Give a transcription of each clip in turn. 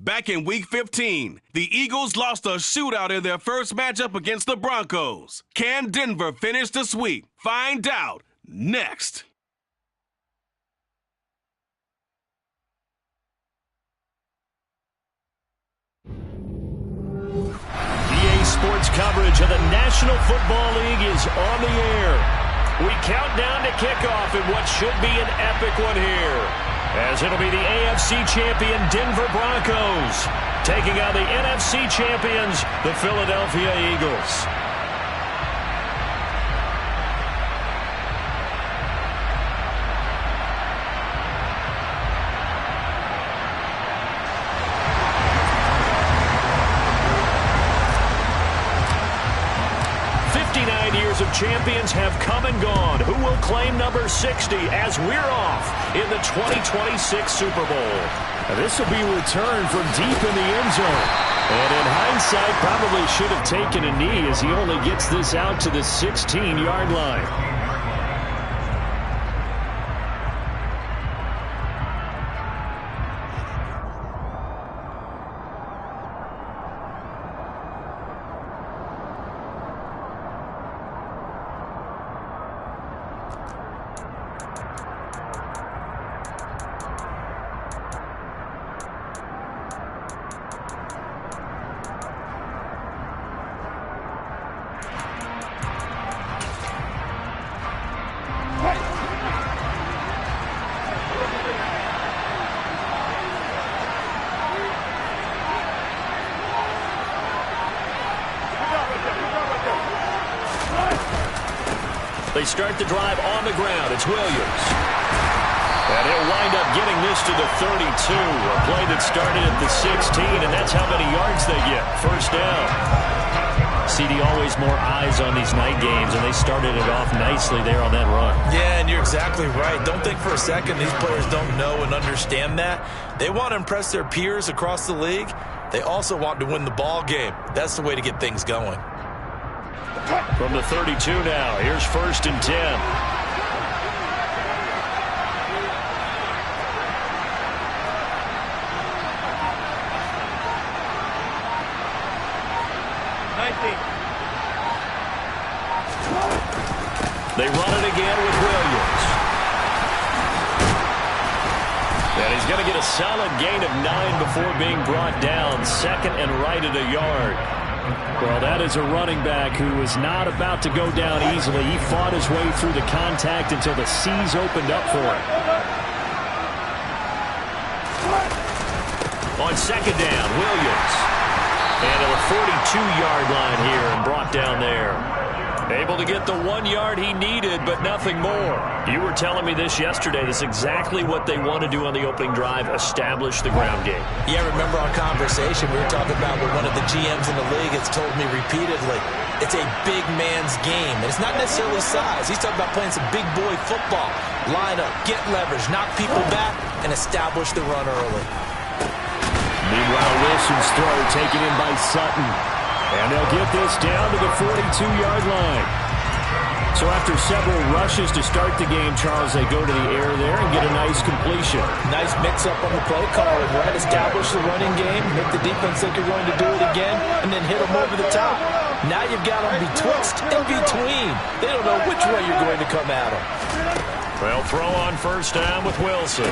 Back in Week 15, the Eagles lost a shootout in their first matchup against the Broncos. Can Denver finish the sweep? Find out next. EA Sports coverage of the National Football League is on the air. We count down to kickoff in what should be an epic one here, as it'll be the AFC champion Denver Broncos taking on the NFC champions, the Philadelphia Eagles. Of champions have come and gone. Who will claim number 60 as we're off in the 2026 Super Bowl? Now this will be returned from deep in the end zone. And in hindsight, probably should have taken a knee as he only gets this out to the 16-yard line. They start the drive on the ground. It's Williams. And he'll wind up getting this to the 32. A play that started at the 16, and that's how many yards they get. First down. CD, always more eyes on these night games, and they started it off nicely there on that run. Yeah, and you're exactly right. Don't think for a second these players don't know and understand that. They want to impress their peers across the league. They also want to win the ball game. That's the way to get things going. From the 32 now, here's 1st and 10. They run it again with Williams. And he's going to get a solid gain of 9 before being brought down. Second and right at a yard. Well, that is a running back who is not about to go down easily. He fought his way through the contact until the seas opened up for him. On second down, Williams. And to the 42-yard line here and brought down there. Able to get the 1 yard he needed, but nothing more. You were telling me this yesterday. This is exactly what they want to do on the opening drive, establish the ground game. Yeah, remember our conversation we were talking about with one of the GMs in the league has told me repeatedly, it's a big man's game. And it's not necessarily size. He's talking about playing some big boy football. Line up, get leverage, knock people back, and establish the run early. Meanwhile, Wilson's throw taken in by Sutton. And they'll get this down to the 42-yard line. So after several rushes to start the game, Charles, they go to the air there and get a nice completion. Nice mix-up on the play calling, right? Establish the running game, make the defense think you're going to do it again, and then hit them over the top. Now you've got them betwixt and between. They don't know which way you're going to come at them. Well, throw on first down with Wilson.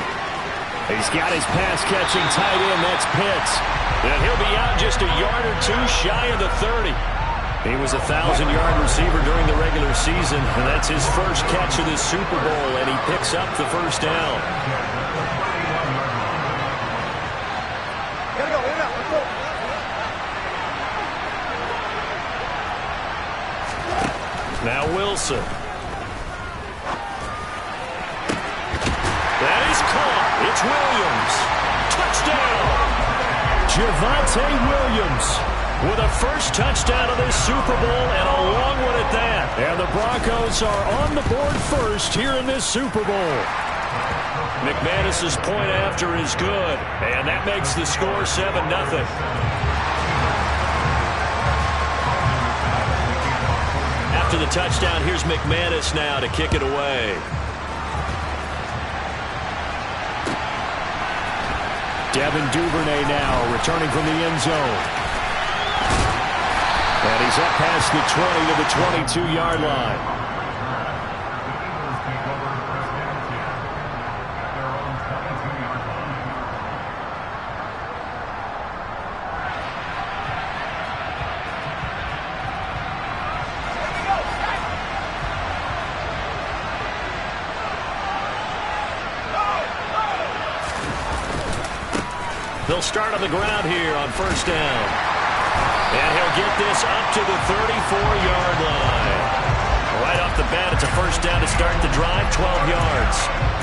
He's got his pass-catching tight end. That's Pitts. And he'll be out just a yard or two shy of the 30. He was a 1,000-yard receiver during the regular season, and that's his first catch of this Super Bowl, and he picks up the first down. Now Wilson. That is caught. It's Williams. Touchdown. Javonte Williams with a first touchdown of this Super Bowl, and a long one at that. And the Broncos are on the board first here in this Super Bowl. McManus's point after is good, and that makes the score 7-0. After the touchdown, here's McManus now to kick it away. Devin Duvernay now returning from the end zone. And he's up past the 20 to the 22-yard line. They'll start on the ground here on first down. And he'll get this up to the 34-yard line. Right off the bat, it's a first down to start the drive, 12 yards.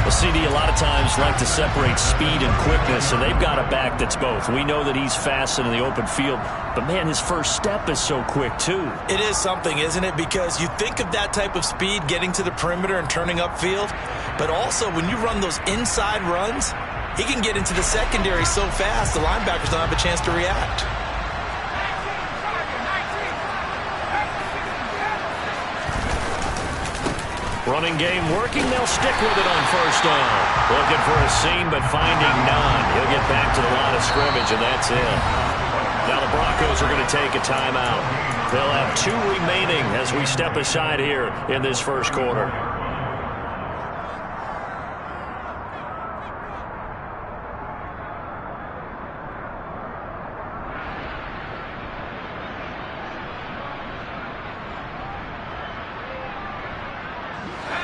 The CD a lot of times like to separate speed and quickness, and they've got a back that's both. We know that he's fast in the open field, but, man, his first step is so quick, too. It is something, isn't it? Because you think of that type of speed getting to the perimeter and turning upfield, but also when you run those inside runs, he can get into the secondary so fast, the linebackers don't have a chance to react. Running game working. They'll stick with it on first down. Looking for a seam, but finding none. He'll get back to the line of scrimmage, and that's it. Now the Broncos are going to take a timeout. They'll have 2 remaining as we step aside here in this first quarter.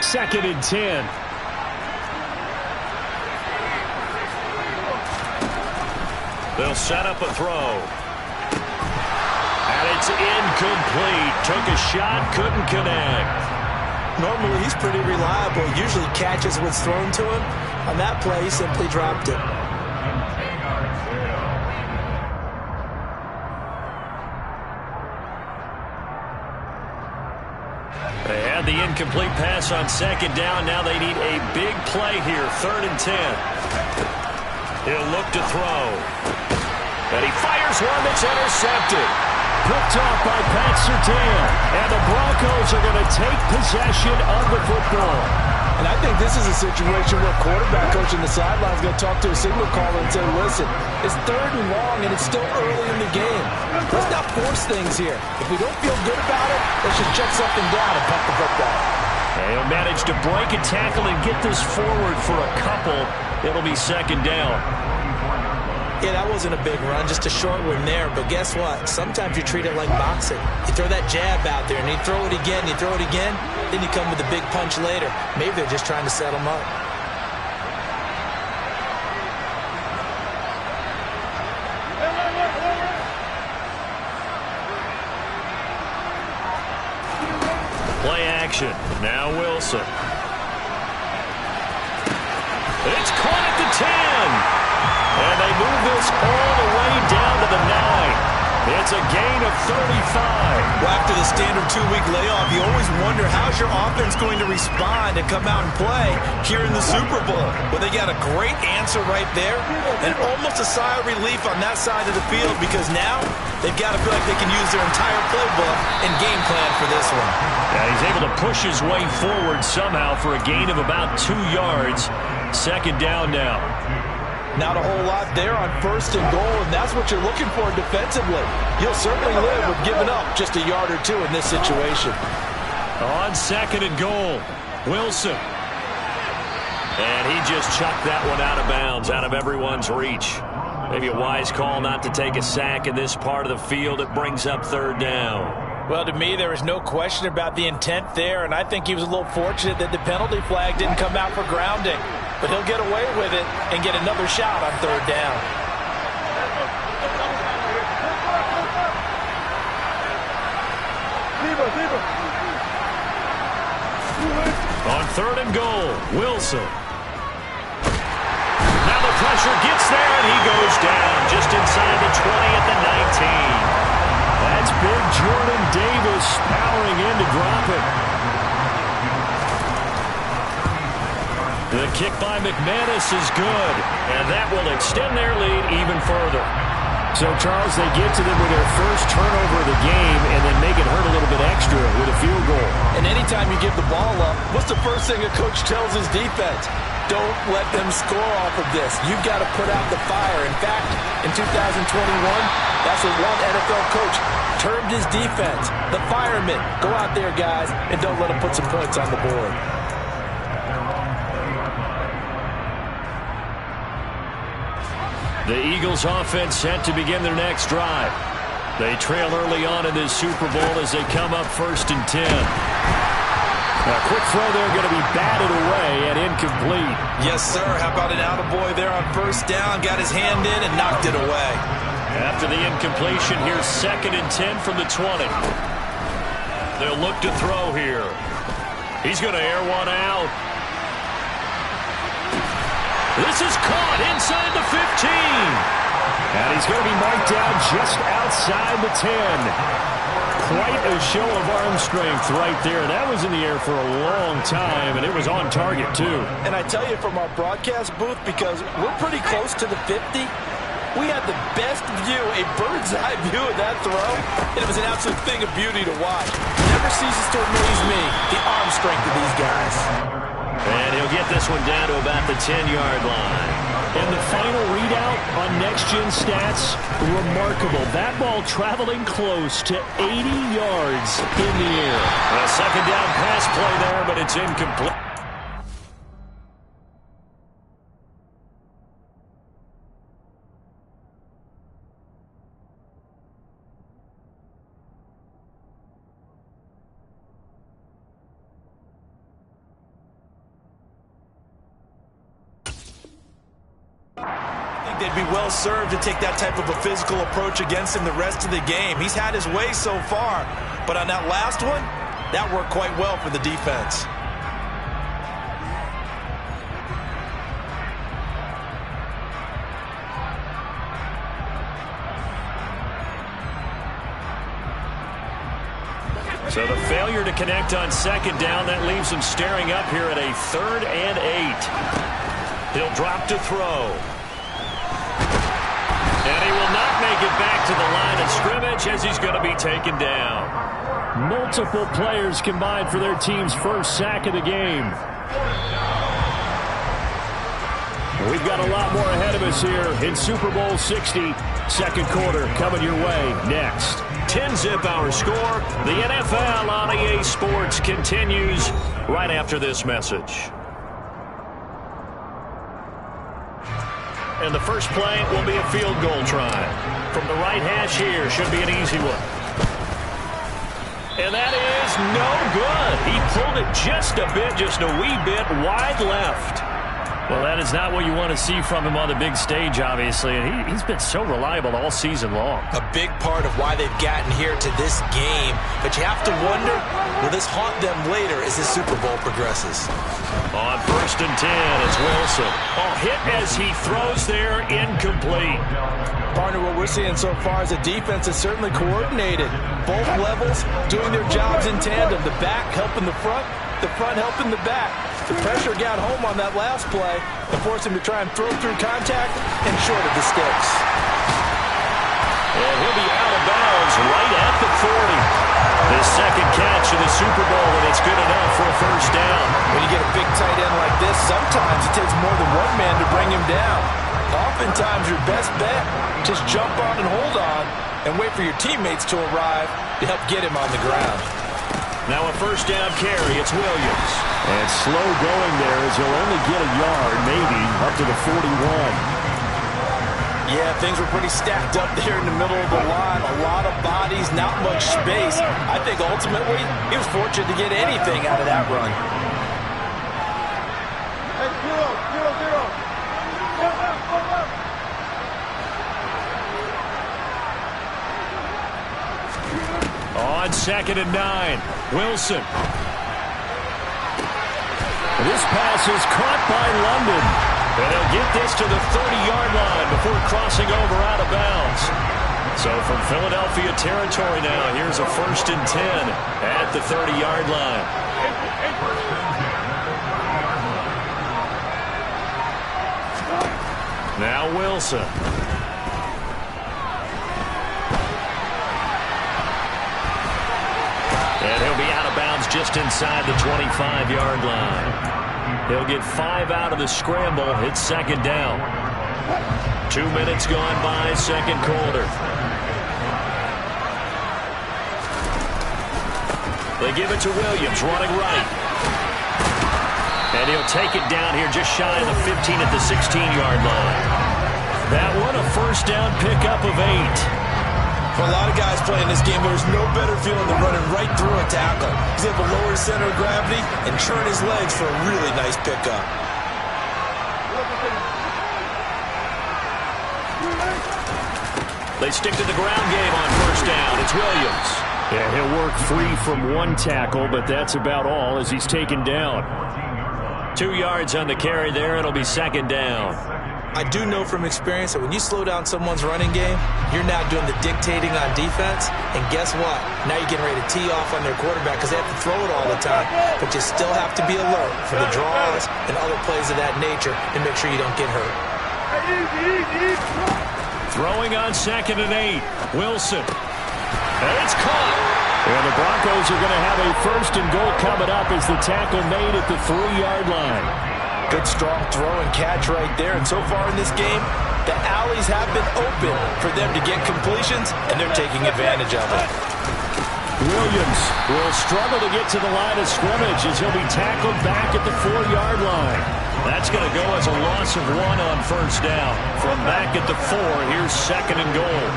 Second and 10. They'll set up a throw. And it's incomplete. Took a shot, couldn't connect. Normally, he's pretty reliable. Usually catches what's thrown to him. On that play, he simply dropped it. They had the incomplete pass on second down. Now they need a big play here. 3rd and 10. He'll look to throw. And he fires one that's intercepted. Picked off by Pat Surtain. And the Broncos are going to take possession of the football. And I think this is a situation where quarterback coach on the sideline is going to talk to a signal caller and say, listen, it's 3rd and long and it's still early in the game. Let's not force things here. If we don't feel good about it, let's just check something down and punt the football. And he'll manage to break a tackle and get this forward for a couple. It'll be second down. Yeah, that wasn't a big run, just a short one there. But guess what? Sometimes you treat it like boxing. You throw that jab out there, and you throw it again, you throw it again, then you come with a big punch later. Maybe they're just trying to set them up. Play action. Now Wilson. It's caught at the 10. And they move this all the way down to the 9. It's a gain of 35. Well, after the standard 2-week layoff, you always wonder how's your offense going to respond and come out and play here in the Super Bowl. Well, they got a great answer right there and almost a sigh of relief on that side of the field because now they've got to feel like they can use their entire playbook and game plan for this one. Yeah, he's able to push his way forward somehow for a gain of about 2 yards. Second down now. Not a whole lot there on 1st and goal, and that's what you're looking for defensively. You'll certainly live with giving up just a yard or 2 in this situation. On 2nd and goal, Wilson. And he just chucked that one out of bounds, out of everyone's reach. Maybe a wise call not to take a sack in this part of the field. It brings up 3rd down. Well, to me, there was no question about the intent there, and I think he was a little fortunate that the penalty flag didn't come out for grounding. But he'll get away with it and get another shot on 3rd down. On 3rd and goal, Wilson. Now the pressure gets there, and he goes down just inside the 20 at the 19. That's big Jordan Davis powering in to drop it. The kick by McManus is good, and that will extend their lead even further. So, Charles, they get to them with their first turnover of the game and then make it hurt a little bit extra with a field goal. And anytime you give the ball up, what's the first thing a coach tells his defense? Don't let them score off of this. You've got to put out the fire. In fact, in 2021, that's what one NFL coach termed his defense. The firemen. Go out there, guys, and don't let them put some points on the board. The Eagles offense set to begin their next drive. They trail early on in this Super Bowl as they come up 1st and 10. A quick throw there going to be batted away and incomplete. Yes, sir. How about an attaboy there on 1st down? Got his hand in and knocked it away. After the incompletion, here's 2nd and 10 from the 20. They'll look to throw here. He's going to air one out. This is caught inside the 15. And he's going to be marked down just outside the 10. Quite a show of arm strength right there. That was in the air for a long time, and it was on target, too. And I tell you from our broadcast booth, because we're pretty close to the 50, we had the best view, a bird's-eye view of that throw, and it was an absolute thing of beauty to watch. Never ceases to amaze me, the arm strength of these guys. And he'll get this one down to about the 10-yard line. And the final readout on next-gen stats, remarkable. That ball traveling close to 80 yards in the air. A 2nd down pass play there, but it's incomplete. They'd be well served to take that type of a physical approach against him the rest of the game. He's had his way so far, but on that last one, that worked quite well for the defense. So the failure to connect on 2nd down, that leaves him staring up here at a 3rd and 8. He'll drop to throw. And he will not make it back to the line of scrimmage as he's going to be taken down. Multiple players combined for their team's first sack of the game. We've got a lot more ahead of us here in Super Bowl 60. 2nd quarter coming your way next. 10-zip our score. The NFL on EA Sports continues right after this message. And the first play will be a field goal try. From the right hash here, should be an easy one. And that is no good. He pulled it just a bit, just a wee bit wide left. Well, that is not what you want to see from him on the big stage, obviously. And he's been so reliable all season long. A big part of why they've gotten here to this game. But you have to wonder, will this haunt them later as this Super Bowl progresses? On 1st and 10, it's Wilson. Oh, hit as he throws there, incomplete. Partner, what we're seeing so far is a defense that's certainly coordinated. Both levels doing their jobs in tandem. The back helping the front helping the back. The pressure got home on that last play and forced him to try and throw through contact and short of the sticks. And he'll be out of bounds right at the 40. His 2nd catch in the Super Bowl, and it's good enough for a 1st down. When you get a big tight end like this, sometimes it takes more than one man to bring him down. Oftentimes, your best bet, just jump on and hold on and wait for your teammates to arrive to help get him on the ground. Now a 1st down carry, it's Williams. And slow going there as he'll only get a yard, maybe, up to the 41. Yeah, things were pretty stacked up there in the middle of the line. A lot of bodies, not much space. I think ultimately he was fortunate to get anything out of that run. Hey, 0-0-0. On 2nd and 9, Wilson. This pass is caught by London. And he'll get this to the 30-yard line before crossing over out of bounds. So from Philadelphia territory now, here's a 1st and 10 at the 30-yard line. Now Wilson. And he'll be out of bounds just inside the 25-yard line. He'll get 5 out of the scramble. It's second down. 2 minutes gone by, second quarter. They give it to Williams, running right. And he'll take it down here just shy of the 15 at the 16-yard line. That one a first down pickup of 8. For a lot of guys playing this game, there's no better feeling than running right through a tackle. He's able to lower his center of gravity and churn his legs for a really nice pickup. They stick to the ground game on first down. It's Williams. Yeah, he'll work free from one tackle, but that's about all as he's taken down. 2 yards on the carry there. It'll be second down. I do know from experience that when you slow down someone's running game, you're now doing the dictating on defense. And guess what? Now you're getting ready to tee off on their quarterback because they have to throw it all the time. But you still have to be alert for the draws and other plays of that nature and make sure you don't get hurt. Throwing on 2nd and 8. Wilson. And it's caught. And the Broncos are going to have a first and goal coming up as the tackle made at the 3-yard line. Good, strong throw and catch right there. And so far in this game, the alleys have been open for them to get completions, and they're taking advantage of it. Williams will struggle to get to the line of scrimmage as he'll be tackled back at the 4-yard line. That's going to go as a loss of 1 on first down. From back at the 4, here's second and goal.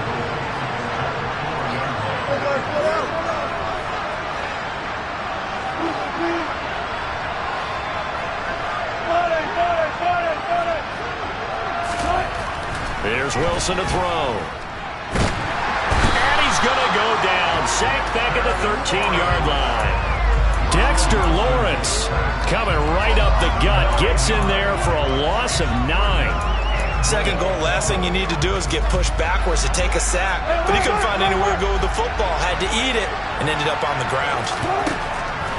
Here's Wilson to throw. And he's going to go down. Sacked back at the 13-yard line. Dexter Lawrence coming right up the gut. Gets in there for a loss of 9. Second goal, last thing you need to do is get pushed backwards to take a sack. But he couldn't find anywhere to go with the football. Had to eat it and ended up on the ground.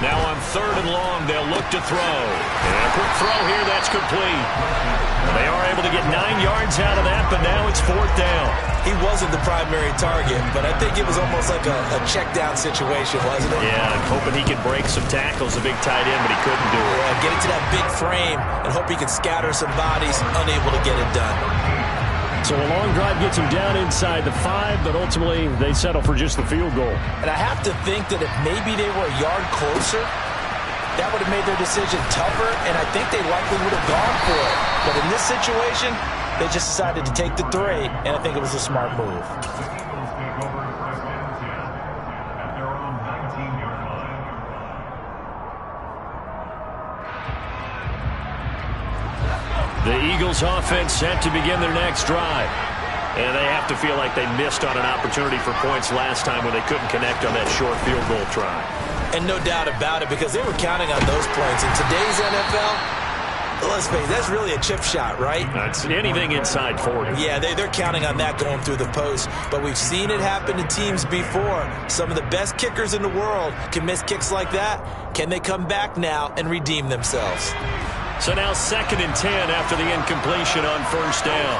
Now on 3rd and long, they'll look to throw. And a quick throw here, that's complete. They are able to get 9 yards out of that, but now it's 4th down. He wasn't the primary target, but I think it was almost like a check down situation, wasn't it? Yeah, I'm hoping he can break some tackles, a big tight end, but he couldn't do it. Yeah, get it to that big frame and hope he can scatter some bodies, unable to get it done. So a long drive gets him down inside the 5, but ultimately they settle for just the field goal. And I have to think that if maybe they were a yard closer, that would have made their decision tougher, and I think they likely would have gone for it. But in this situation, they just decided to take the 3, and I think it was a smart move. The Eagles offense set to begin their next drive. And they have to feel like they missed on an opportunity for points last time when they couldn't connect on that short field goal try. And no doubt about it, because they were counting on those points. In today's NFL, let's face it, that's really a chip shot, right? That's anything inside 40. Yeah, they're counting on that going through the post. But we've seen it happen to teams before. Some of the best kickers in the world can miss kicks like that. Can they come back now and redeem themselves? So now 2nd and 10 after the incompletion on first down.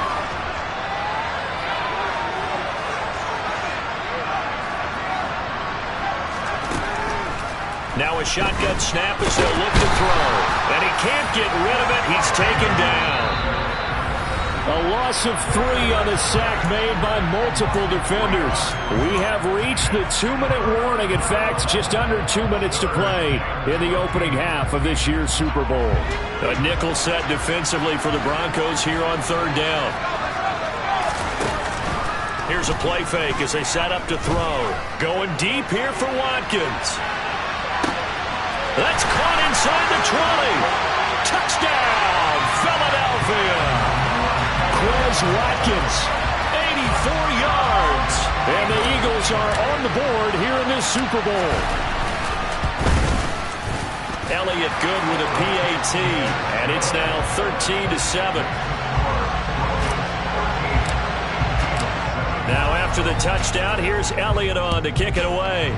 Now a shotgun snap as they'll look to throw. And he can't get rid of it. He's taken down. A loss of 3 on a sack made by multiple defenders. We have reached the 2-minute warning. In fact, just under 2 minutes to play in the opening half of this year's Super Bowl. A nickel set defensively for the Broncos here on 3rd down. Here's a play fake as they set up to throw. Going deep here for Watkins. That's caught inside the 20. Touchdown, Philadelphia. Quez Watkins, 84 yards. And the Eagles are on the board here in this Super Bowl. Elliott good with a PAT. And it's now 13-7. Now after the touchdown, here's Elliott on to kick it away.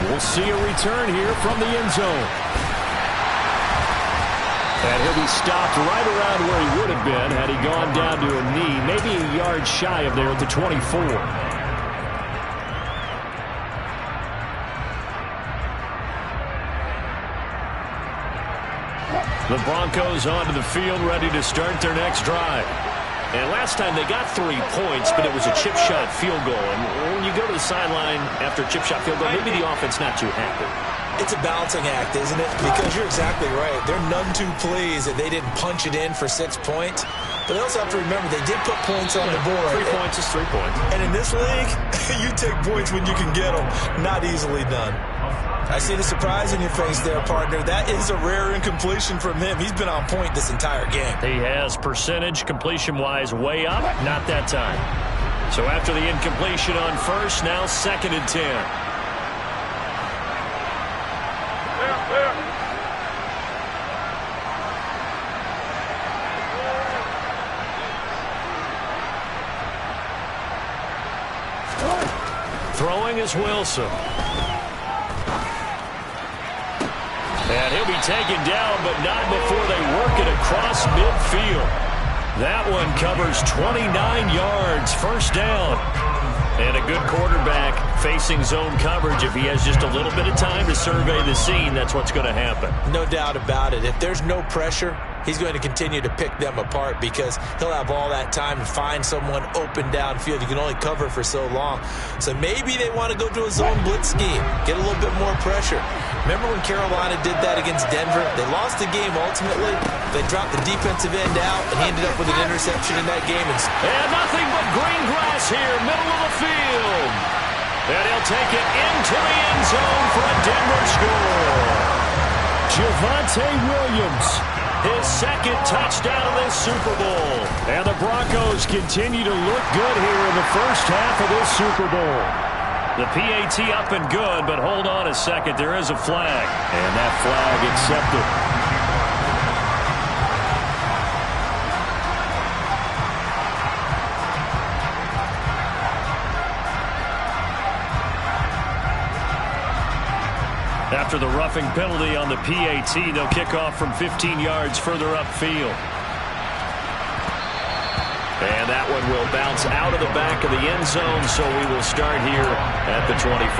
We'll see a return here from the end zone. And he'll be stopped right around where he would have been had he gone down to a knee, maybe a yard shy of there at the 24. The Broncos onto the field, ready to start their next drive. And last time they got 3 points, but it was a chip shot field goal. And when you go to the sideline after a chip shot field goal, maybe the offense not too happy. It's a balancing act, isn't it? Because you're exactly right. They're none too pleased that they didn't punch it in for 6 points. But they also have to remember they did put points on the board. 3 points is 3 points. And in this league, you take points when you can get them. Not easily done. I see the surprise in your face there, partner. That is a rare incompletion from him. He's been on point this entire game. He has percentage completion-wise way up. Not that time. So after the incompletion on first, now 2nd and 10. Throwing is Wilson. And he'll be taken down, but not before they work it across midfield. That one covers 29 yards, first down. And a good quarterback facing zone coverage. If he has just a little bit of time to survey the scene, that's what's going to happen. No doubt about it. If there's no pressure, he's going to continue to pick them apart because he'll have all that time to find someone open downfield. You can only cover for so long. So maybe they want to go to a zone blitz scheme, get a little bit more pressure. Remember when Carolina did that against Denver? They lost the game ultimately. They dropped the defensive end out, and he ended up with an interception in that game. And nothing but green grass here, middle of the field. And he'll take it into the end zone for a Denver score. Javonte Williams, his 2nd touchdown of this Super Bowl. And the Broncos continue to look good here in the first half of this Super Bowl. The PAT up and good, but hold on a second. There is a flag. And that flag accepted. After the roughing penalty on the PAT, they'll kick off from 15 yards further upfield. And that one will bounce out of the back of the end zone, so we will start here at the 25.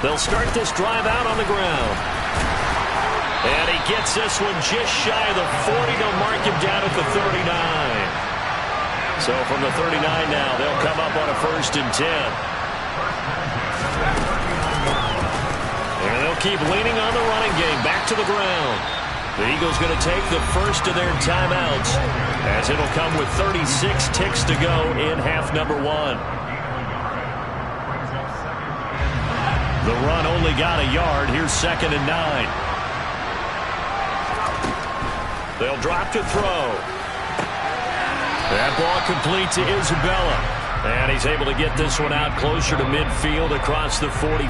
They'll start this drive out on the ground. And he gets this one just shy of the 40. They'll mark him down at the 39. So from the 39 now, they'll come up on a 1st and 10. And they'll keep leaning on the running game. Back to the ground. The Eagles going to take the first of their timeouts as it'll come with 36 ticks to go in half number 1. The run only got a yard. Here's 2nd and 9. They'll drop to throw. That ball complete to Isabella. And he's able to get this one out closer to midfield across the 45.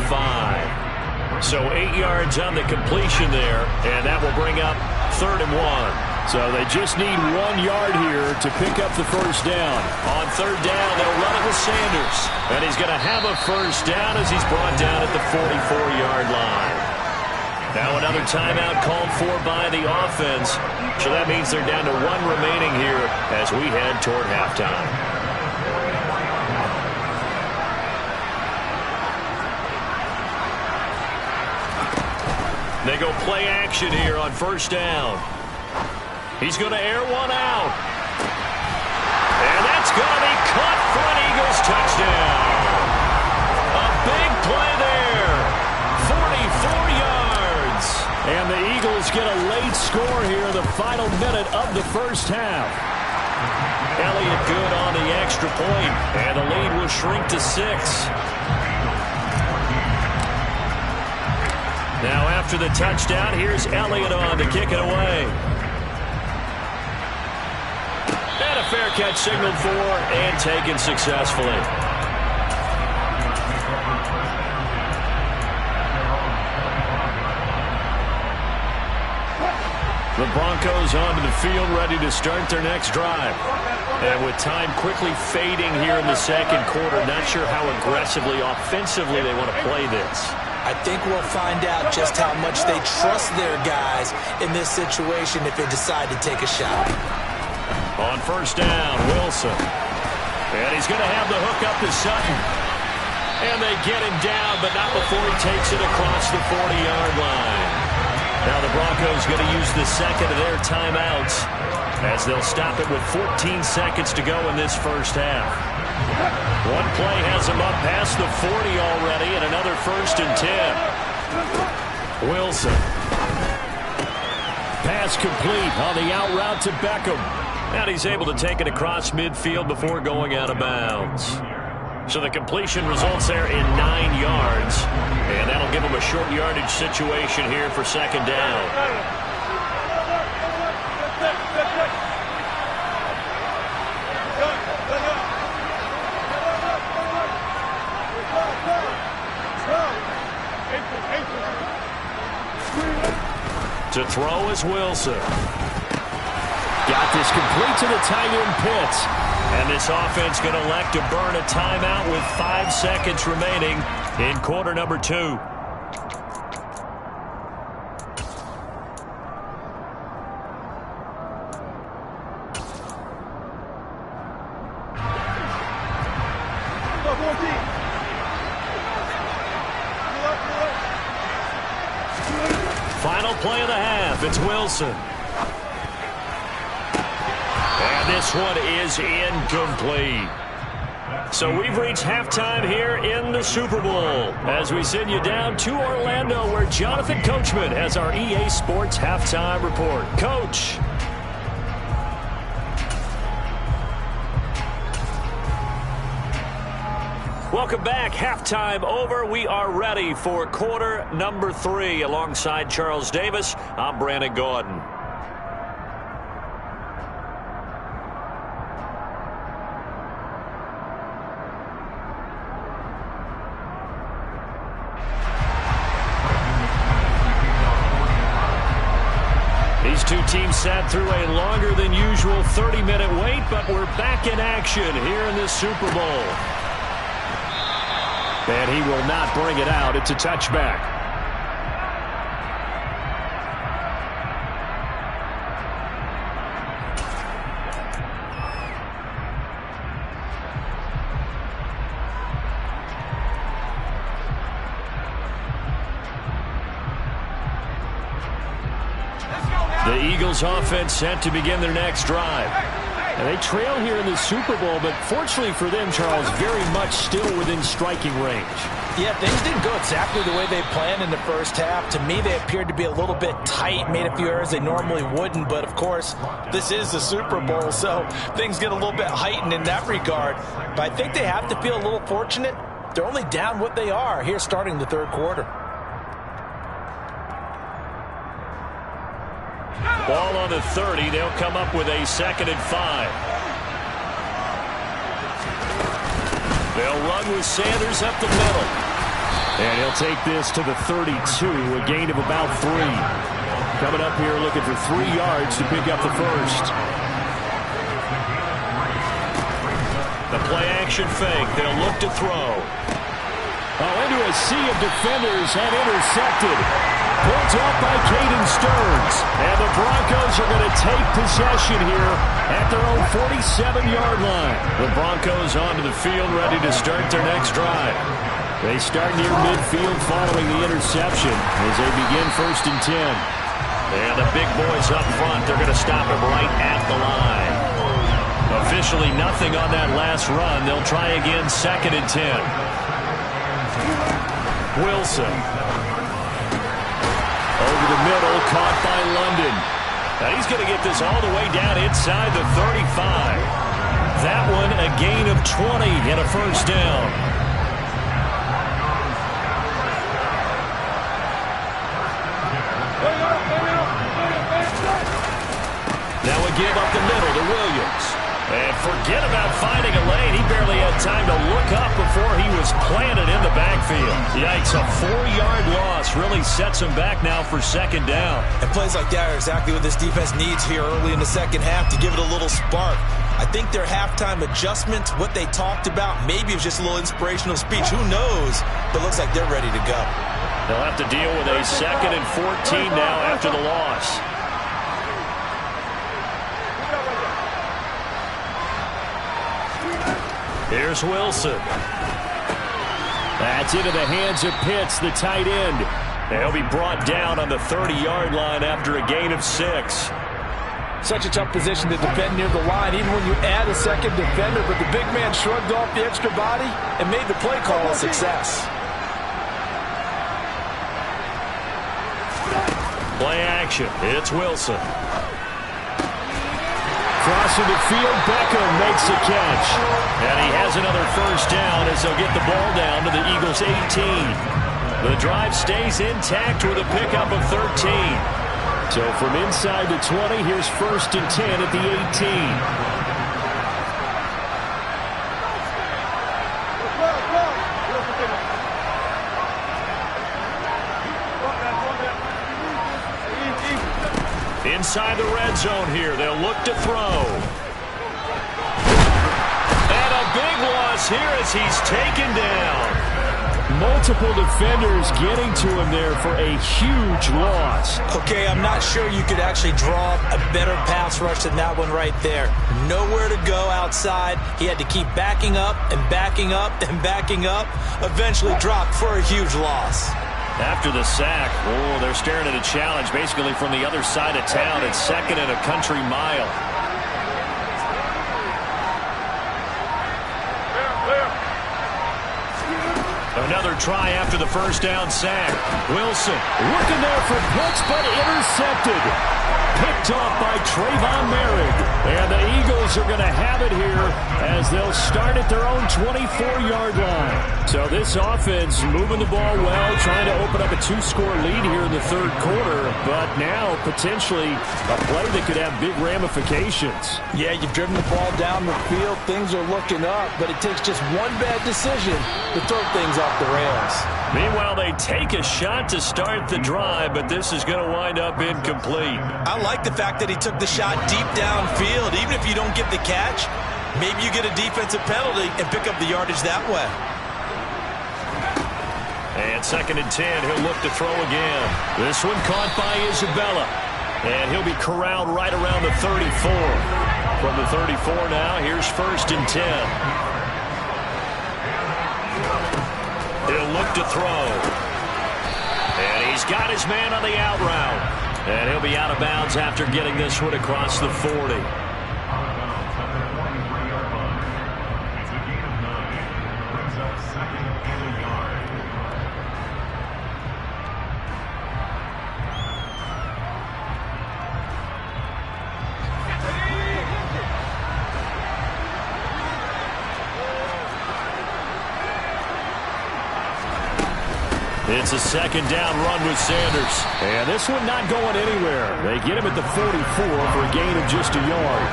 So 8 yards on the completion there, and that will bring up 3rd and 1. So they just need 1 yard here to pick up the first down. On 3rd down, they'll run it with Sanders. And he's going to have a first down as he's brought down at the 44-yard line. Now another timeout called for by the offense. So that means they're down to 1 remaining here as we head toward halftime. They go play action here on 1st down. He's going to air one out. And that's going to be caught for an Eagles touchdown. A big play there. 44 yards. And the Eagles get a late score here, the final minute of the first half. Elliott good on the extra point, and the lead will shrink to 6. Now after the touchdown, here's Elliott on to kick it away. And a fair catch signaled for and taken successfully. The Broncos onto the field ready to start their next drive. And with time quickly fading here in the 2nd quarter, not sure how aggressively, offensively they want to play this. I think we'll find out just how much they trust their guys in this situation if they decide to take a shot. On first down, Wilson. And he's going to have the hook up to Sutton. And they get him down, but not before he takes it across the 40-yard line. Now the Broncos going to use the second of their timeouts as they'll stop it with 14 seconds to go in this first half. One play has him up past the 40 already, and another 1st and 10. Wilson. Pass complete on the out route to Beckham. And he's able to take it across midfield before going out of bounds. So the completion results there in 9 yards. And that'll give him a short yardage situation here for second down. To throw is Wilson. Got this complete to the tight end Pitts. And this offense going to elect to burn a timeout with 5 seconds remaining in quarter number 2. Final play of the half. It's Wilson. And this one is incomplete. So we've reached halftime here in the Super Bowl as we send you down to Orlando where Jonathan Coachman has our EA Sports halftime report. Coach. Welcome back. Halftime over. We are ready for quarter number 3. Alongside Charles Davis, I'm Brandon Gordon. These two teams sat through a longer than usual 30-minute wait, but we're back in action here in this Super Bowl. And he will not bring it out. It's a touchback. The Eagles offense set to begin their next drive. And they trail here in the Super Bowl, but fortunately for them, Charles, very much still within striking range. Yeah, things didn't go exactly the way they planned in the first half. To me, they appeared to be a little bit tight, made a few errors they normally wouldn't. But, of course, this is the Super Bowl, so things get a little bit heightened in that regard. But I think they have to feel a little fortunate. They're only down what they are here starting the third quarter. Ball on the 30. They'll come up with a 2nd and 5. They'll run with Sanders up the middle. And he'll take this to the 32, a gain of about 3. Coming up here looking for 3 yards to pick up the first. The play action fake. They'll look to throw. Oh, into a sea of defenders and intercepted. Pulled off by Caden Stearns. And the Broncos are going to take possession here at their own 47-yard line. The Broncos onto the field ready to start their next drive. They start near midfield following the interception as they begin 1st and 10. And the big boys up front, they're going to stop him right at the line. Officially nothing on that last run. They'll try again 2nd and 10. Wilson. Over the middle, caught by London. And he's going to get this all the way down inside the 35. That one a gain of 20 and a first down. Now a give up the middle to Williams. And forget about finding a lane. He barely had time to look up before he was planted in the backfield. Yikes, a 4-yard loss really sets him back now for 2nd down. And plays like that are exactly what this defense needs here early in the second half to give it a little spark. I think their halftime adjustments, what they talked about, maybe it was just a little inspirational speech. Who knows? But it looks like they're ready to go. They'll have to deal with a 2nd and 14 now after the loss. Here's Wilson. That's into the hands of Pitts, the tight end. And he'll be brought down on the 30-yard line after a gain of 6. Such a tough position to defend near the line, even when you add a second defender. But the big man shrugged off the extra body and made the play call a success. Play action. It's Wilson. Crossing the field, Beckham makes a catch. And he has another first down as they'll get the ball down to the Eagles' 18. The drive stays intact with a pickup of 13. So from inside the 20, here's 1st and 10 at the 18. Inside the red zone here, they'll look to throw. And a big loss here as he's taken down. Multiple defenders getting to him there for a huge loss. Okay, I'm not sure you could actually draw a better pass rush than that one right there. Nowhere to go outside. He had to keep backing up and backing up and backing up. Eventually dropped for a huge loss. After the sack, they're staring at a challenge basically from the other side of town. It's 2nd and a country mile. Another try after the first down sack. Wilson looking there for Pitts, but intercepted. Picked off by Trayvon Merrick. And the Eagles are going to have it here as they'll start at their own 24-yard line. So this offense moving the ball well, trying to open up a 2-score lead here in the 3rd quarter. But now potentially a play that could have big ramifications. Yeah, you've driven the ball down the field. Things are looking up, but it takes just one bad decision to throw things off the rails. Meanwhile, they take a shot to start the drive, but this is going to wind up incomplete. I like the fact that he took the shot deep downfield. Even if you don't get the catch, maybe you get a defensive penalty and pick up the yardage that way. And 2nd and 10, he'll look to throw again. This one caught by Isabella. And he'll be corralled right around the 34. From the 34 now, here's 1st and 10. He'll look to throw. And he's got his man on the out route. And he'll be out of bounds after getting this one across the 40. It's a 2nd down run with Sanders. And this one not going anywhere. They get him at the 44 for a gain of just a yard.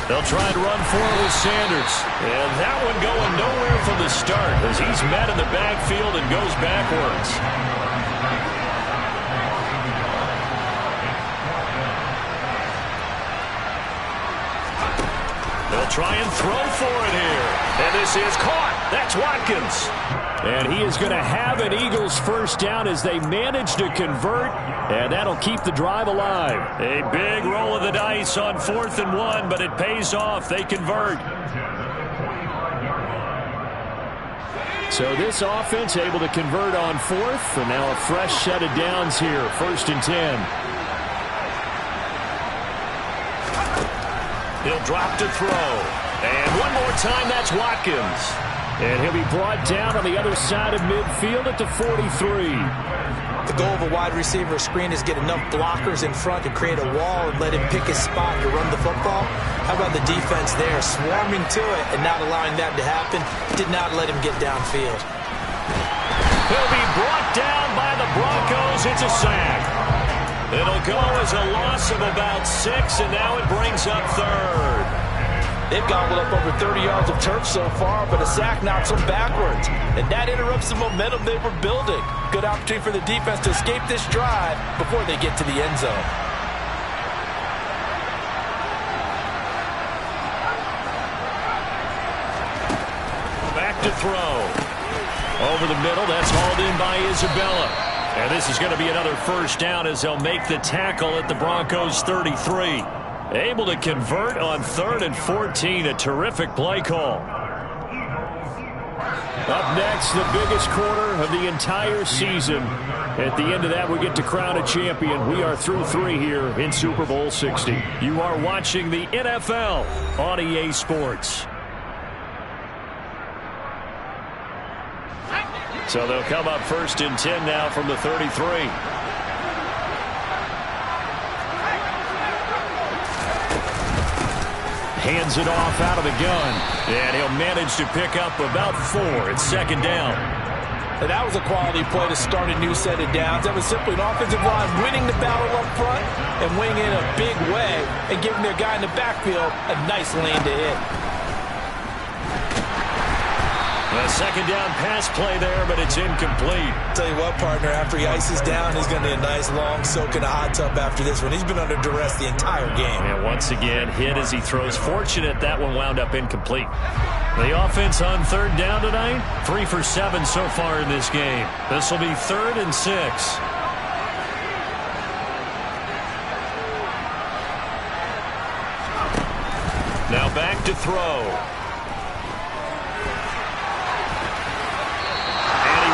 They'll try and run for it with Sanders. And that one going nowhere from the start as he's met in the backfield and goes backwards. They'll try and throw for it here. And this is caught. That's Watkins. And he is going to have an Eagles first down as they manage to convert. And that'll keep the drive alive. A big roll of the dice on 4th and 1, but it pays off. They convert. So this offense able to convert on 4th. And now a fresh set of downs here. 1st and 10. He'll drop to throw. And one more time, that's Watkins. And he'll be brought down on the other side of midfield at the 43. The goal of a wide receiver screen is get enough blockers in front to create a wall and let him pick his spot to run the football. How about the defense there, swarming to it and not allowing that to happen? Did not let him get downfield. He'll be brought down by the Broncos. It's a sack. It'll go as a loss of about 6, and now it brings up 3rd. They've gobbled up over 30 yards of turf so far, but a sack knocks them backwards. And that interrupts the momentum they were building. Good opportunity for the defense to escape this drive before they get to the end zone. Back to throw. Over the middle, that's hauled in by Isabella. And this is going to be another first down as they'll make the tackle at the Broncos 33. Able to convert on 3rd and 14. A terrific play call. Up next, the biggest quarter of the entire season. At the end of that, we get to crown a champion. We are through 3 here in Super Bowl 60. You are watching the NFL on EA Sports. So they'll come up 1st and 10 now from the 33. Hands it off out of the gun. And he'll manage to pick up about 4. It's 2nd down. And that was a quality play to start a new set of downs. That was simply an offensive line winning the battle up front and winning in a big way and giving their guy in the backfield a nice lane to hit. A 2nd down pass play there, but it's incomplete. Tell you what, partner, after he ices down, he's going to need a nice long soak in a hot tub after this one. He's been under duress the entire game. And once again, hit as he throws. Fortunate that one wound up incomplete. The offense on 3rd down tonight, 3 for 7 so far in this game. This will be 3rd and 6. Now back to throw.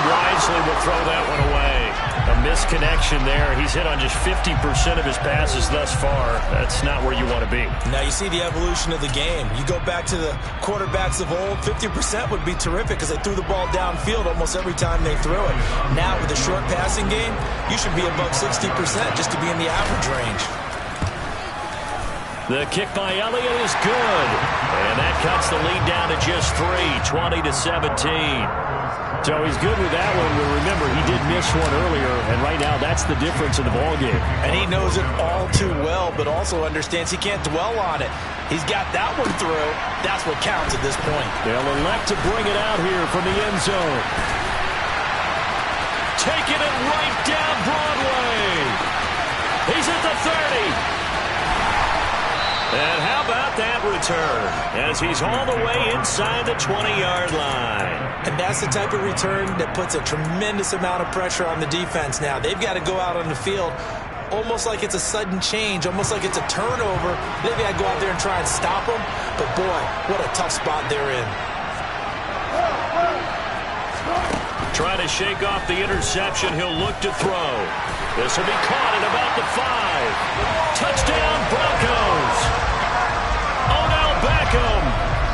Wisely will throw that one away. A misconnection there. He's hit on just 50% of his passes thus far. That's not where you want to be. Now you see the evolution of the game. You go back to the quarterbacks of old, 50% would be terrific because they threw the ball downfield almost every time they threw it. Now with the short passing game, you should be above 60% just to be in the average range. The kick by Elliott is good. And that cuts the lead down to just 3, 20-17. So he's good with that one, but remember, he did miss one earlier, and right now that's the difference in the ballgame. And he knows it all too well, but also understands he can't dwell on it. He's got that one through. That's what counts at this point. They'll elect to bring it out here from the end zone. Taking it right down Broadway. He's at the 30. And how about that return as he's all the way inside the 20-yard line. And that's the type of return that puts a tremendous amount of pressure on the defense now. They've got to go out on the field almost like it's a sudden change, almost like it's a turnover. They've got to go out there and try and stop them. But, boy, what a tough spot they're in. Trying to shake off the interception. He'll look to throw. This will be caught at about the 5. Touchdown, Broncos. Odell Beckham.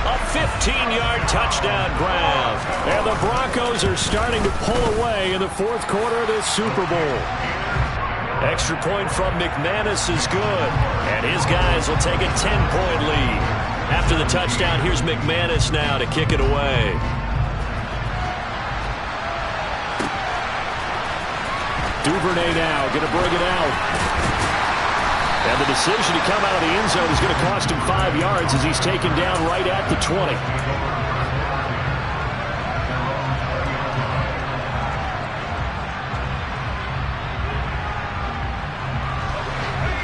A 15-yard touchdown grab. And the Broncos are starting to pull away in the 4th quarter of this Super Bowl. Extra point from McManus is good. And his guys will take a 10-point lead. After the touchdown, here's McManus now to kick it away. Duvernay now going to bring it out. And the decision to come out of the end zone is going to cost him 5 yards as he's taken down right at the 20.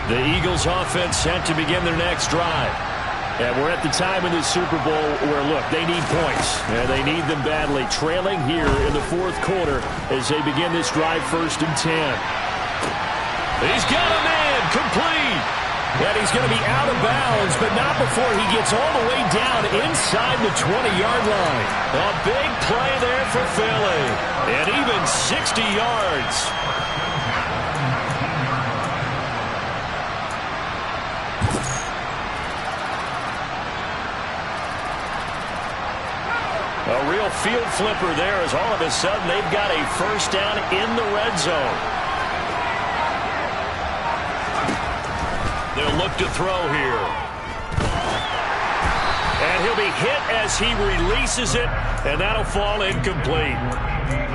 The Eagles offense set to begin their next drive. And we're at the time in this Super Bowl where, look, they need points. And they need them badly. Trailing here in the 4th quarter as they begin this drive 1st and 10. He's got a man complete. And he's going to be out of bounds, but not before he gets all the way down inside the 20-yard line. A big play there for Philly. And even 60 yards. A real field flipper there as all of a sudden they've got a first down in the red zone. They'll look to throw here. And he'll be hit as he releases it, and that'll fall incomplete.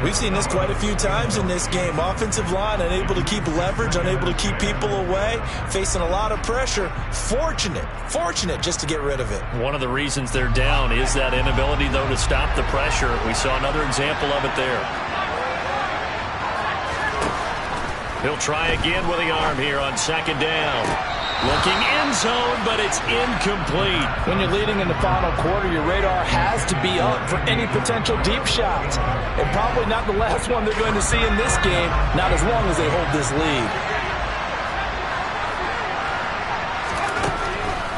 We've seen this quite a few times in this game. Offensive line unable to keep leverage, unable to keep people away, facing a lot of pressure. Fortunate just to get rid of it. One of the reasons they're down is that inability, though, to stop the pressure. We saw another example of it there. He'll try again with the arm here on 2nd down. Looking end zone, but it's incomplete. When you're leading in the final quarter, your radar has to be up for any potential deep shots. And probably not the last one they're going to see in this game, not as long as they hold this lead.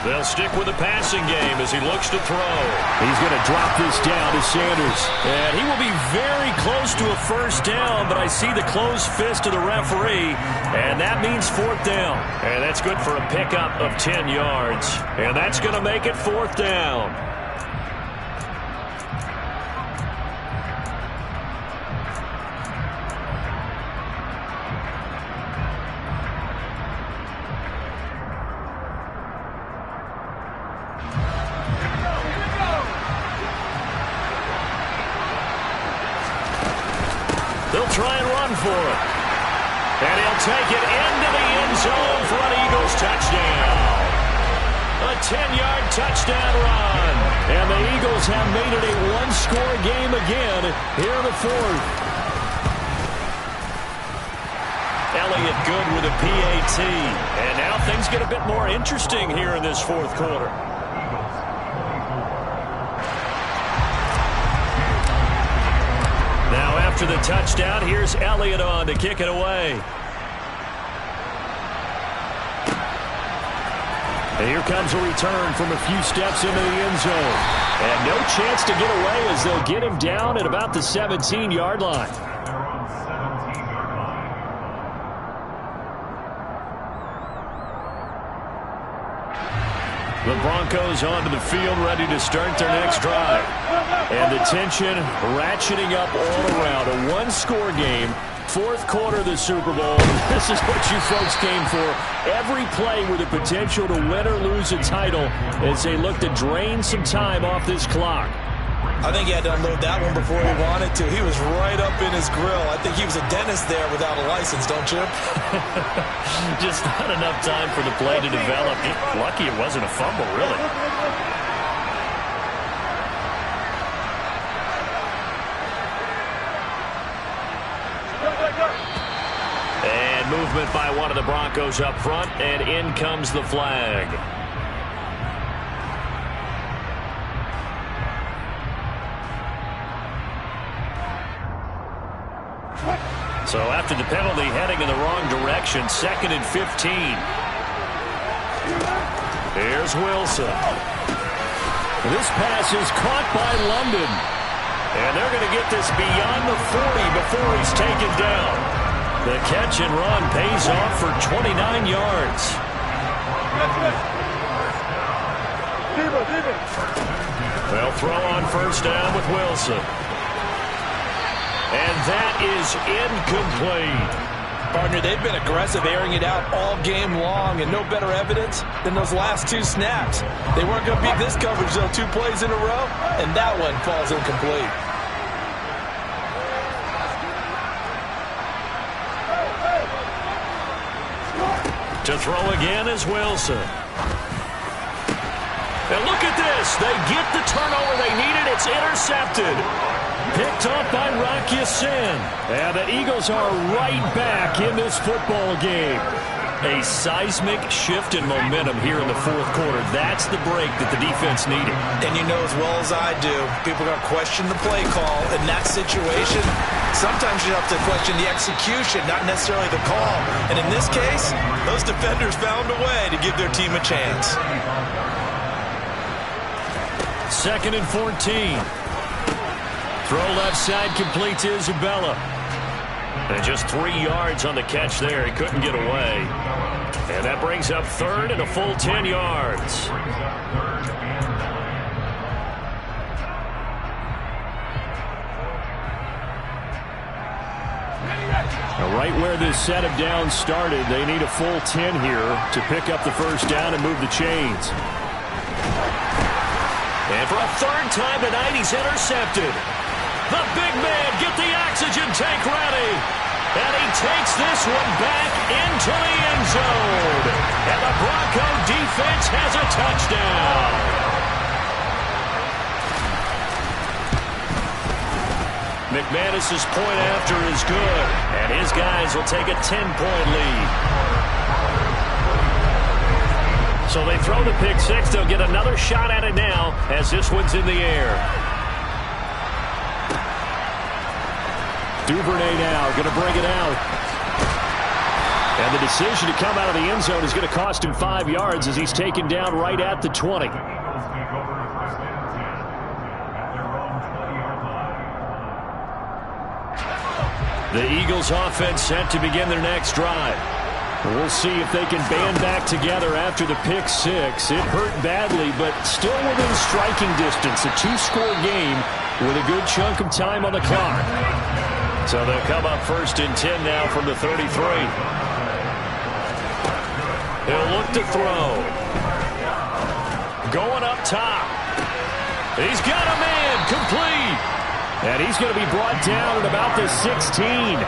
They'll stick with the passing game as he looks to throw. He's going to drop this down to Sanders. And he will be very close to a first down, but I see the closed fist of the referee, and that means fourth down. And that's good for a pickup of 10 yards. And that's going to make it fourth down. They'll try and run for it. And he'll take it into the end zone for an Eagles touchdown. A 10-yard touchdown run. And the Eagles have made it a one-score game again here in the fourth. Elliott good with a PAT. And now things get a bit more interesting here in this fourth quarter. Now after the touchdown, here's Elliott on to kick it away. And here comes a return from a few steps into the end zone. And no chance to get away as they'll get him down at about the 17-yard line. The Broncos onto the field, ready to start their next drive. And the tension ratcheting up all around. A one-score game, fourth quarter of the Super Bowl. This is what you folks came for. Every play with the potential to win or lose a title as they look to drain some time off this clock. I think he had to unload that one before he wanted to. He was right up in his grill. I think he was a dentist there without a license, don't you? Just not enough time for the play to develop. Lucky it wasn't a fumble, really. And movement by one of the Broncos up front, and in comes the flag. So after the penalty, heading in the wrong direction, 2nd and 15. Here's Wilson. This pass is caught by London. And they're going to get this beyond the 40 before he's taken down. The catch and run pays off for 29 yards. They'll throw on first down with Wilson. And that is incomplete. Partner, they've been aggressive, airing it out all game long, and no better evidence than those last two snaps. They weren't going to beat this coverage, though, 2 plays in a row, and that one falls incomplete. To throw again is Wilson. And look at this. They get the turnover they needed. It's intercepted. Picked off by Rocky Sin. And the Eagles are right back in this football game. A seismic shift in momentum here in the fourth quarter. That's the break that the defense needed. And you know as well as I do, people are going to question the play call in that situation. Sometimes you have to question the execution, not necessarily the call. And in this case, those defenders found a way to give their team a chance. 2nd and 14. Throw left side complete to Isabella. And just 3 yards on the catch there. He couldn't get away. And that brings up 3rd and a full 10 yards. Now, right where this set of downs started, they need a full 10 here to pick up the first down and move the chains. And for a 3rd time tonight, he's intercepted. The big man, get the oxygen tank ready. And he takes this one back into the end zone. And the Bronco defense has a touchdown. McManus's point after is good. And his guys will take a 10-point lead. So they throw the pick six. They'll get another shot at it now as this one's in the air. Duvernay now going to bring it out. And the decision to come out of the end zone is going to cost him 5 yards as he's taken down right at the 20. The Eagles offense set to begin their next drive. We'll see if they can band back together after the pick six. It hurt badly, but still within striking distance. A 2-score game with a good chunk of time on the clock. So they'll come up 1st and 10 now from the 33. He'll look to throw. Going up top. He's got a man complete. And he's going to be brought down at about the 16.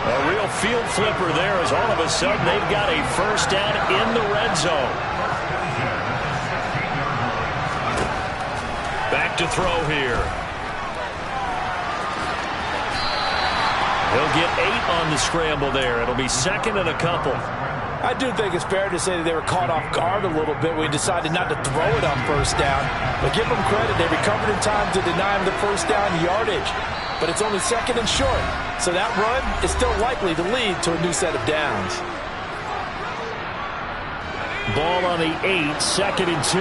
A real field flipper there as all of a sudden they've got a first down in the red zone. Back to throw here. He'll get 8 on the scramble there. It'll be 2nd and a couple. I do think it's fair to say that they were caught off guard a little bit when he decided not to throw it on first down. But give them credit. They recovered in time to deny him the first down yardage. But it's only 2nd and short. So that run is still likely to lead to a new set of downs. Ball on the 8, 2nd and 2.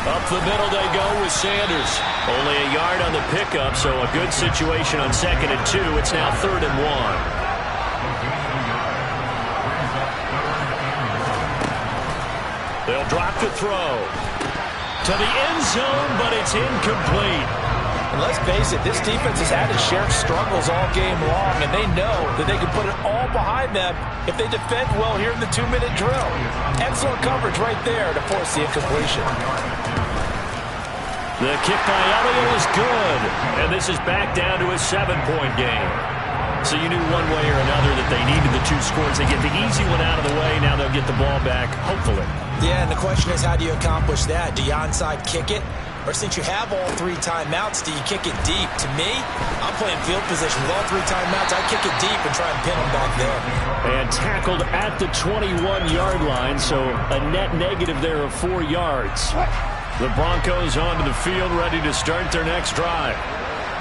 Up the middle they go with Sanders. Only a yard on the pickup, so a good situation on 2nd and 2. It's now 3rd and 1. They'll drop the throw. To the end zone, but it's incomplete. And let's face it, this defense has had its share of struggles all game long, and they know that they can put it all behind them if they defend well here in the 2-minute drill. Excellent coverage right there to force the incompletion. The kick by Elliott is good, and this is back down to a 7-point game. So you knew one way or another that they needed the 2 scores. They get the easy one out of the way. Now they'll get the ball back, hopefully. Yeah, and the question is, how do you accomplish that? Do you onside kick it? Or since you have all 3 timeouts, do you kick it deep? To me, I'm playing field position with all 3 timeouts. I kick it deep and try and pin them back there. And tackled at the 21-yard line, so a net negative there of 4 yards. The Broncos onto the field, ready to start their next drive.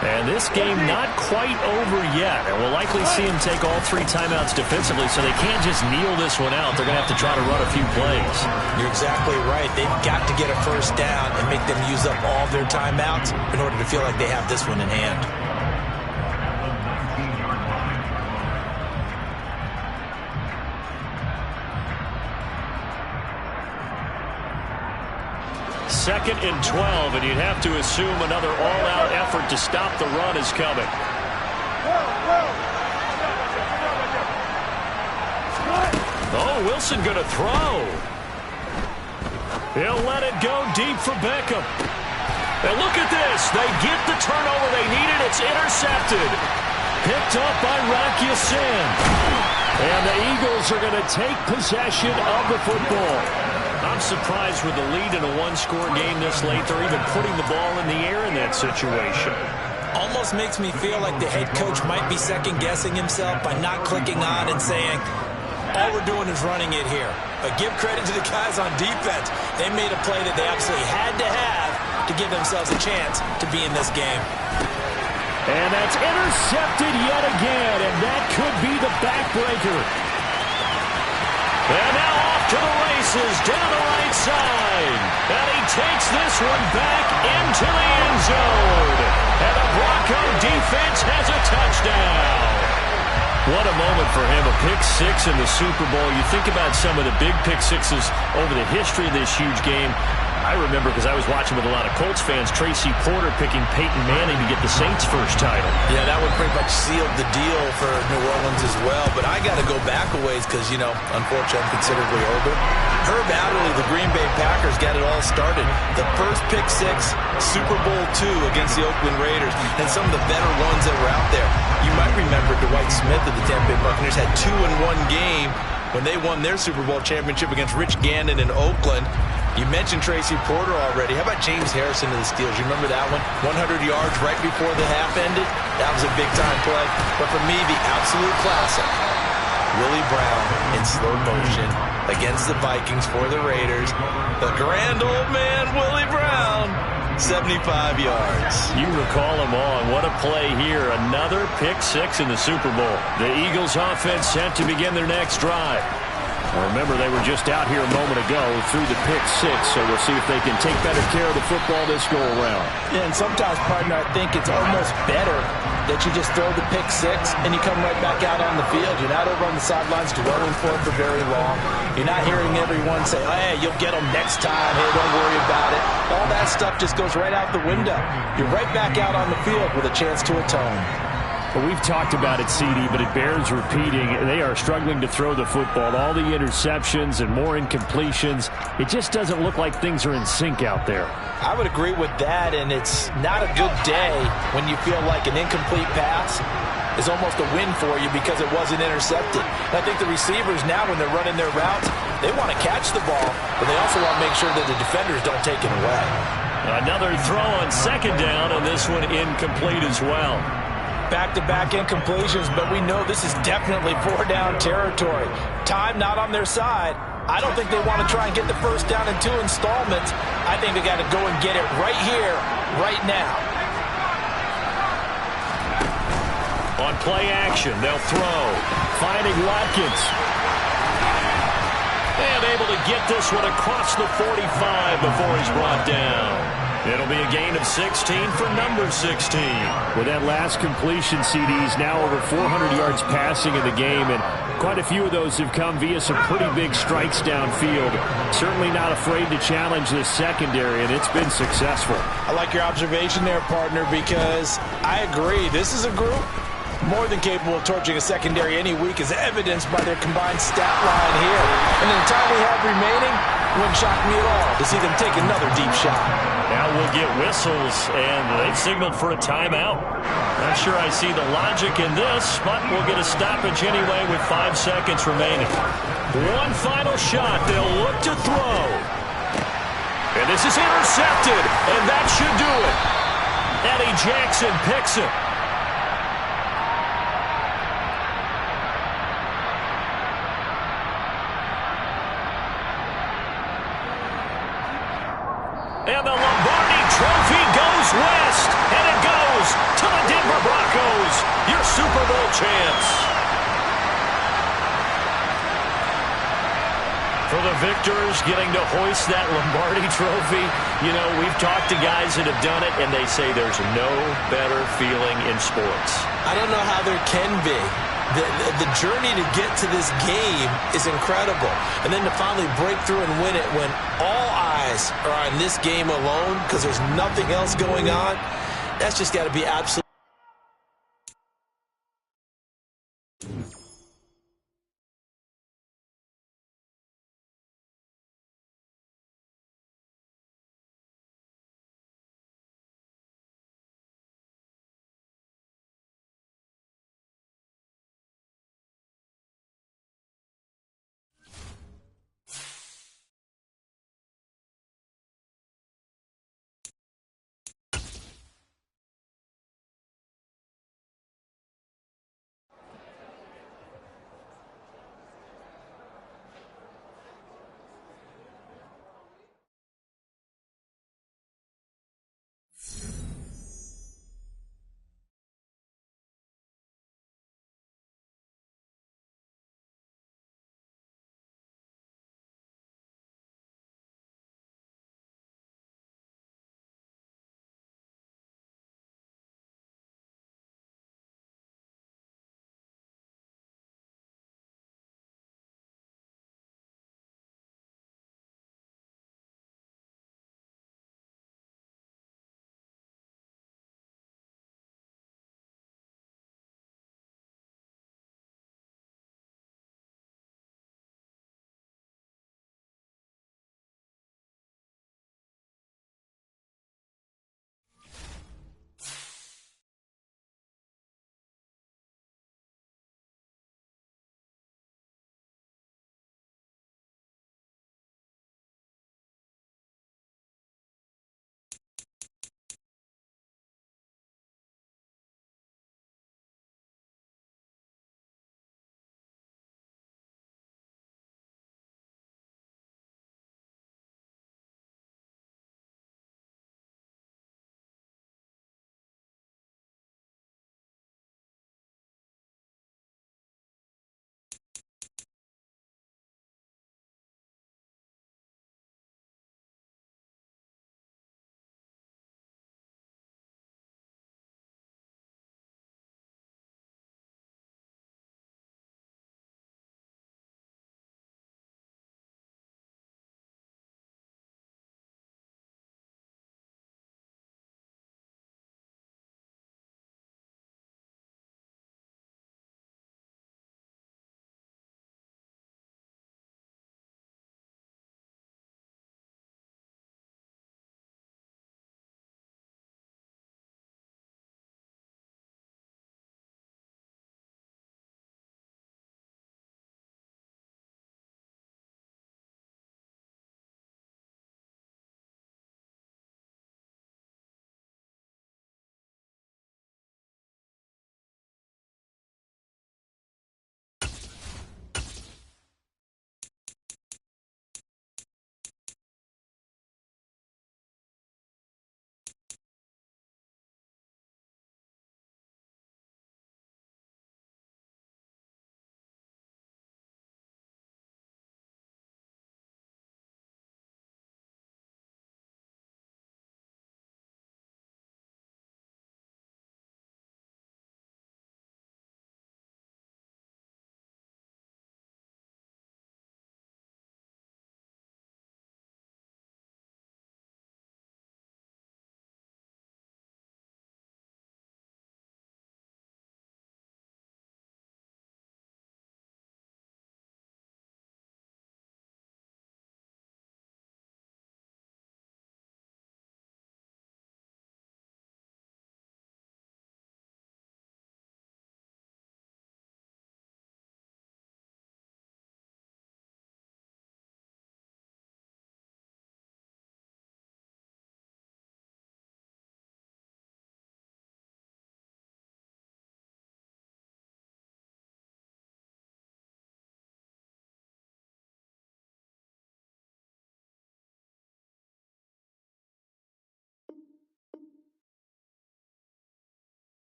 And this game not quite over yet. And we'll likely see them take all 3 timeouts defensively, so they can't just kneel this one out. They're going to have to try to run a few plays. You're exactly right. They've got to get a first down and make them use up all their timeouts in order to feel like they have this one in hand. Second and 12, and you'd have to assume another all-out effort to stop the run is coming. Oh, Wilson going to throw. He'll let it go deep for Beckham. And look at this. They get the turnover they needed. It's intercepted. Picked up by Rock Ya-Sin. And the Eagles are going to take possession of the football. I'm surprised with the lead in a 1-score game this late. They're even putting the ball in the air in that situation. Almost makes me feel like the head coach might be second-guessing himself by not clicking on and saying, all we're doing is running it here. But give credit to the guys on defense. They made a play that they absolutely had to have to give themselves a chance to be in this game. And that's intercepted yet again, and that could be the backbreaker. And now off to the races down the right side. And he takes this one back into the end zone. And the Bronco defense has a touchdown. What a moment for him, a pick six in the Super Bowl. You think about some of the big pick sixes over the history of this huge game. I remember, because I was watching with a lot of Colts fans, Tracy Porter picking Peyton Manning to get the Saints' first title. Yeah, that one pretty much sealed the deal for New Orleans as well. But I got to go back a ways because, you know, unfortunately I'm considerably older. Herb Adderley, the Green Bay Packers, got it all started. The first pick six, Super Bowl II against the Oakland Raiders, and some of the better ones that were out there. You might remember Dwight Smith of the Tampa Bay Buccaneers had 2 in one game when they won their Super Bowl championship against Rich Gannon in Oakland. You mentioned Tracy Porter already. How about James Harrison of the Steelers? You remember that one? 100 yards right before the half ended. That was a big-time play. But for me, the absolute classic Willie Brown in slow motion against the Vikings for the Raiders. The grand old man, Willie Brown, 75 yards. You recall him on. What a play here. Another pick six in the Super Bowl. The Eagles offense set to begin their next drive. Remember, they were just out here a moment ago through the pick six, so we'll see if they can take better care of the football this go-around. Yeah, and sometimes, partner, I think it's almost better that you just throw the pick six and you come right back out on the field. You're not over on the sidelines dwelling for it for very long. You're not hearing everyone say, hey, you'll get them next time. Hey, don't worry about it. All that stuff just goes right out the window. You're right back out on the field with a chance to atone. Well, we've talked about it, CD, but it bears repeating. They are struggling to throw the football. All the interceptions and more incompletions. It just doesn't look like things are in sync out there. I would agree with that, and it's not a good day when you feel like an incomplete pass is almost a win for you because it wasn't intercepted. And I think the receivers now, when they're running their routes, they want to catch the ball, but they also want to make sure that the defenders don't take it away. Another throw on second down, and this one incomplete as well. Back-to-back incompletions, but we know this is definitely four-down territory. Time not on their side. I don't think they want to try and get the first down in 2 installments. I think they got to go and get it right here, right now. On play action, they'll throw. Finding Watkins. And able to get this one across the 45 before he's brought down. It'll be a gain of 16 for number 16. With that last completion, CD's now over 400 yards passing in the game, and quite a few of those have come via some pretty big strikes downfield. Certainly not afraid to challenge this secondary, and it's been successful. I like your observation there, partner, because I agree. This is a group more than capable of torching a secondary any week, as evidenced by their combined stat line here. And in the time we have remaining, it wouldn't shock me at all to see them take another deep shot. Now we'll get whistles, and they've signaled for a timeout. Not sure I see the logic in this, but we'll get a stoppage anyway with 5 seconds remaining. One final shot. They'll look to throw. And this is intercepted, and that should do it. Eddie Jackson picks it. And the Lombardi Trophy goes west, and it goes to the Denver Broncos, your Super Bowl champs. For the victors getting to hoist that Lombardi Trophy, you know, we've talked to guys that have done it, and they say there's no better feeling in sports. I don't know how there can be. The journey to get to this game is incredible. And then to finally break through and win it when all eyes are on this game alone because there's nothing else going on, that's just got to be absolutely